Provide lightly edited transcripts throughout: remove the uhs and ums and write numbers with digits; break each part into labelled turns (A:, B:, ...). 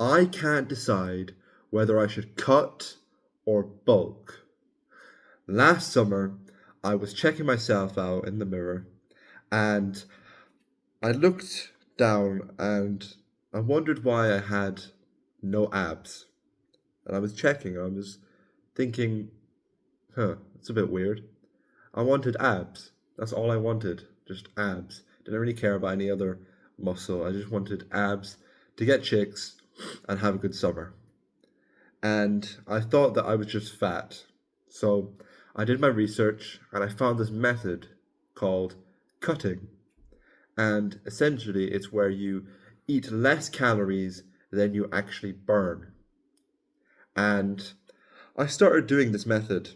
A: I can't decide whether I should cut or bulk. Last summer, I was checking myself out in the mirror and I looked down and I wondered why I had no abs. And I was checking, I was thinking, it's a bit weird. I wanted abs. That's all I wanted, just abs. Didn't really care about any other muscle. I just wanted abs to get chicks and have a good summer. And I thought that I was just fat. So I did my research and I found this method called cutting. And essentially, it's where you eat less calories than you actually burn. And I started doing this method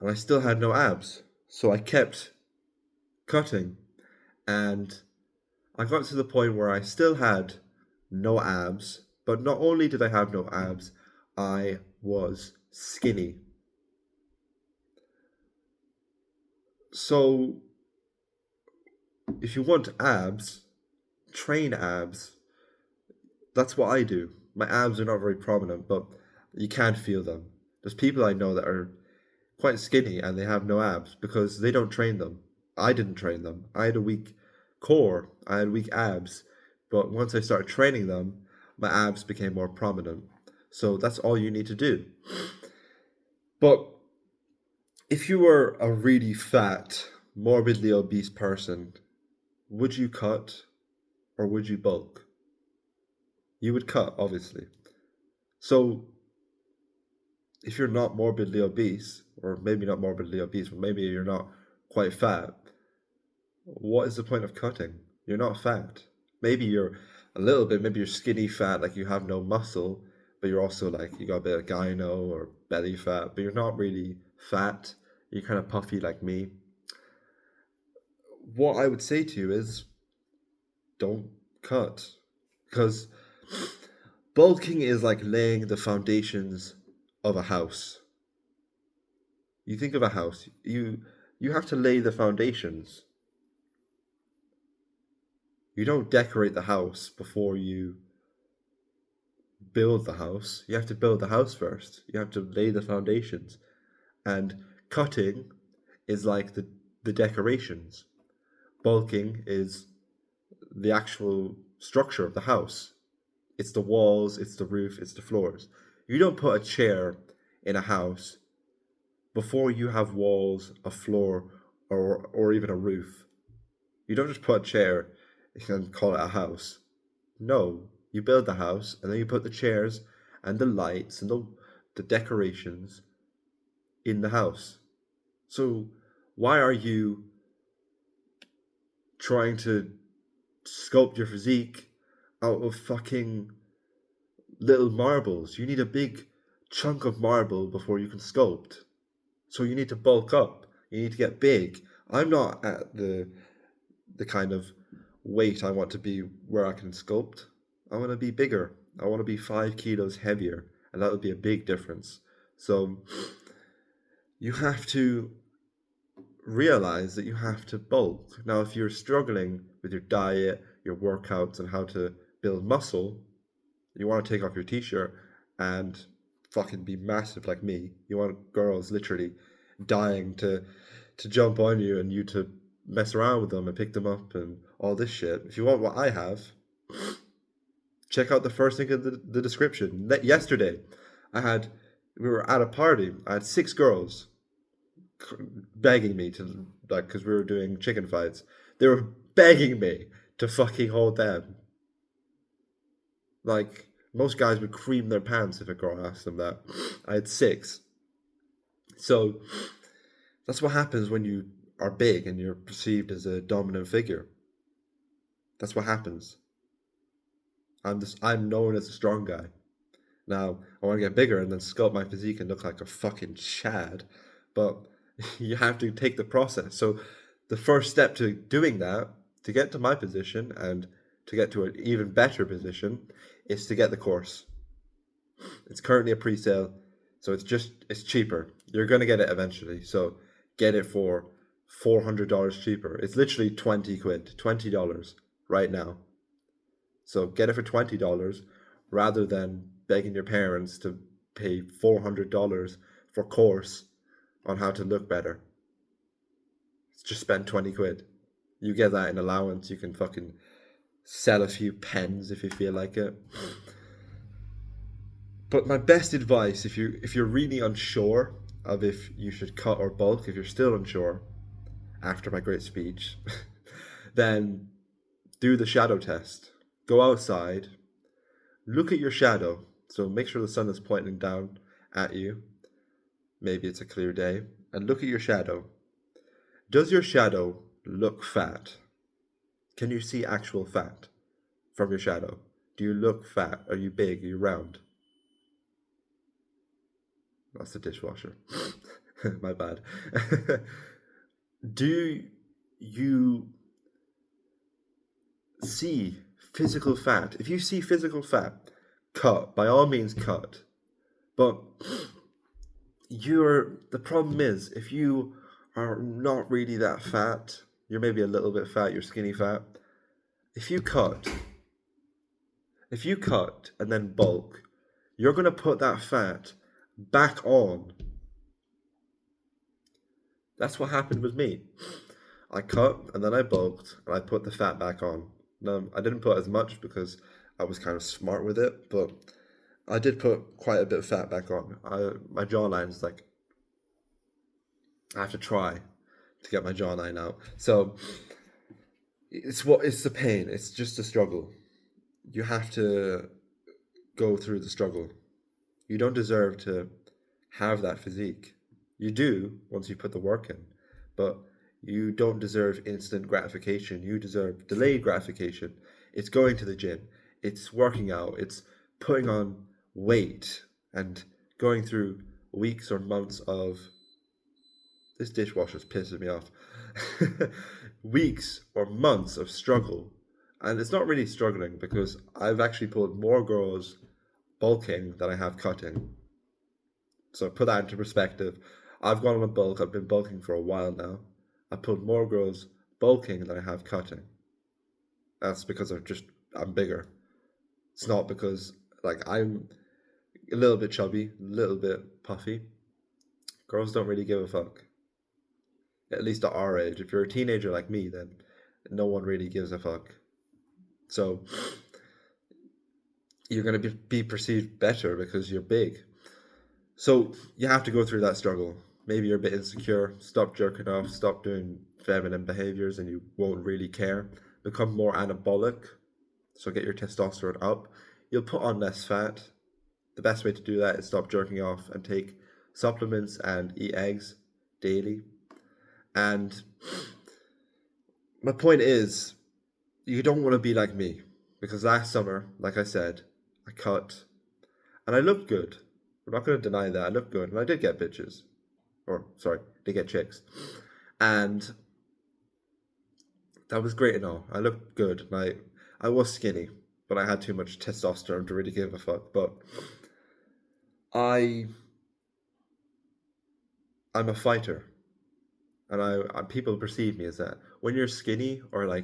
A: and I still had no abs. So I kept cutting and I got to the point where I still had no abs, but not only did I have no abs, I was skinny. So if you want abs, train abs. That's what I do. My abs are not very prominent, but you can't feel them. There's people I know that are quite skinny and they have no abs because they don't train them. I didn't train them. I had a weak core, I had weak abs, but once I started training them, my abs became more prominent. So that's all you need to do. But if you were a really fat, morbidly obese person, would you cut or would you bulk? You would cut, obviously. So if you're not morbidly obese, or maybe not morbidly obese, but maybe you're not quite fat, what is the point of cutting? You're not fat. Maybe you're a little bit, maybe you're skinny fat, like you have no muscle, but you're also like, you got a bit of gyno or belly fat, but you're not really fat. You're kind of puffy like me. What I would say to you is don't cut. Because bulking is like laying the foundations of a house. You think of a house, you have to lay the foundations. You don't decorate the house before you build the house. You have to build the house first. You have to lay the foundations. And cutting is like the decorations. Bulking is the actual structure of the house. It's the walls, it's the roof, it's the floors. You don't put a chair in a house before you have walls, a floor, or even a roof. You don't just put a chair and call it a house. No, you build the house and then you put the chairs and the lights and the decorations in the house. So why are you trying to sculpt your physique out of fucking little marbles? You need a big chunk of marble before you can sculpt. So you need to bulk up. You need to get big. I'm not at the kind of weight I want to be where I can sculpt. I want to be bigger. I want to be 5 kilos heavier, and that would be a big difference. So you have to realize that you have to bulk. Now, if you're struggling with your diet, your workouts, and how to build muscle, you want to take off your t-shirt and fucking be massive like me. You want girls literally dying to jump on you and you to mess around with them and pick them up and all this shit. If you want what I have, check out the first link in the description. Yesterday, we were at a party. I had 6 girls begging me to, like, because we were doing chicken fights. They were begging me to fucking hold them. Like, most guys would cream their pants if a girl asked them that. I had 6. So that's what happens when you are big and you're perceived as a dominant figure. That's what happens. I'm known as a strong guy. Now, I want to get bigger and then sculpt my physique and look like a fucking Chad, but you have to take the process. So the first step to doing that, to get to my position and to get to an even better position, is to get the course. It's currently a pre-sale, so it's cheaper. You're gonna get it eventually, so get it for $400 cheaper. It's literally 20 quid, $20 right now. So get it for $20 rather than begging your parents to pay $400 for a course on how to look better. Just spend 20 quid. You get that in allowance. You can fucking sell a few pens if you feel like it. But my best advice, if you're really unsure of if you should cut or bulk, if you're still unsure after my great speech, then do the shadow test. Go outside, look at your shadow. So make sure the sun is pointing down at you. Maybe it's a clear day. And look at your shadow. Does your shadow look fat? Can you see actual fat from your shadow? Do you look fat? Are you big? Are you round? That's the dishwasher. My bad. Do you see physical fat? If you see physical fat, cut. By all means, cut. But the problem is, if you are not really that fat, you're maybe a little bit fat, you're skinny fat. If you cut and then bulk, you're going to put that fat back on. That's what happened with me. I cut and then I bulked and I put the fat back on. Now, I didn't put as much because I was kind of smart with it, but I did put quite a bit of fat back on. My jawline's like, I have to try to get my jawline out. So it's the pain. It's just a struggle. You have to go through the struggle. You don't deserve to have that physique. You do once you put the work in, but you don't deserve instant gratification. You deserve delayed gratification. It's going to the gym. It's working out. It's putting on weight and going through weeks or months of, this dishwasher's pissing me off. Weeks or months of struggle. And it's not really struggling because I've actually pulled more girls bulking than I have cutting. So put that into perspective. I've gone on a bulk. I've been bulking for a while now. I pulled more girls bulking than I have cutting. That's because I'm bigger. It's not because I'm a little bit chubby, a little bit puffy. Girls don't really give a fuck. At least at our age. If you're a teenager like me, then no one really gives a fuck. So you're going to be perceived better because you're big. So you have to go through that struggle. Maybe you're a bit insecure. Stop jerking off. Stop doing feminine behaviors and you won't really care. Become more anabolic. So get your testosterone up. You'll put on less fat. The best way to do that is stop jerking off and take supplements and eat eggs daily. And my point is, you don't want to be like me. Because last summer, like I said, I cut and I looked good. I'm not going to deny that. I looked good and I did get bitches. Did get chicks. And that was great and all. I looked good and I was skinny, but I had too much testosterone to really give a fuck. But I'm a fighter. And people perceive me as that. When you're skinny or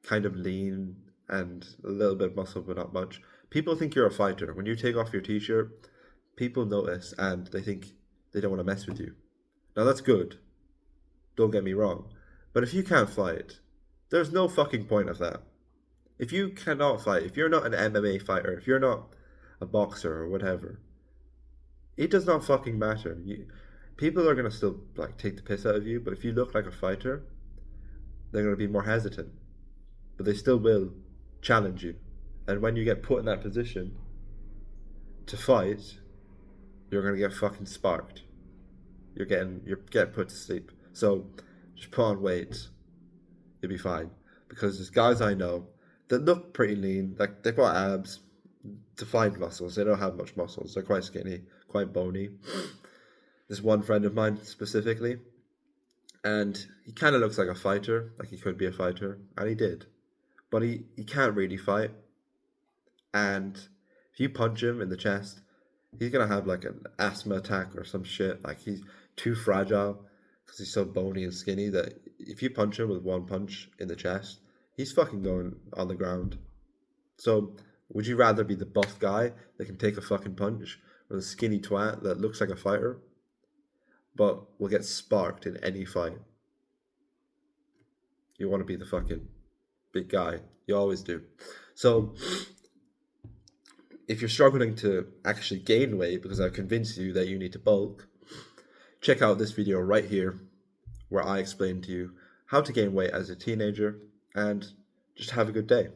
A: kind of lean and a little bit of muscle but not much, people think you're a fighter. When you take off your t-shirt, people notice and they think they don't want to mess with you. Now that's good. Don't get me wrong. But if you can't fight, there's no fucking point of that. If you cannot fight, if you're not an MMA fighter, if you're not a boxer or whatever, it does not fucking matter. People are going to still take the piss out of you, but if you look like a fighter, they're going to be more hesitant. But they still will challenge you. And when you get put in that position to fight, you're going to get fucking sparked. You're getting put to sleep. So just put on weight. You'll be fine. Because there's guys I know that look pretty lean. They've got abs, defined muscles. They don't have much muscles. They're quite skinny, quite bony. There's one friend of mine specifically, and he kind of looks like a fighter, like he could be a fighter, and he did. But he can't really fight. And if you punch him in the chest, he's going to have an asthma attack or some shit. He's too fragile because he's so bony and skinny that if you punch him with one punch in the chest, he's fucking going on the ground. So, would you rather be the buff guy that can take a fucking punch, or the skinny twat that looks like a fighter but will get sparked in any fight? You want to be the fucking big guy. You always do. So, if you're struggling to actually gain weight because I've convinced you that you need to bulk, check out this video right here where I explain to you how to gain weight as a teenager and just have a good day.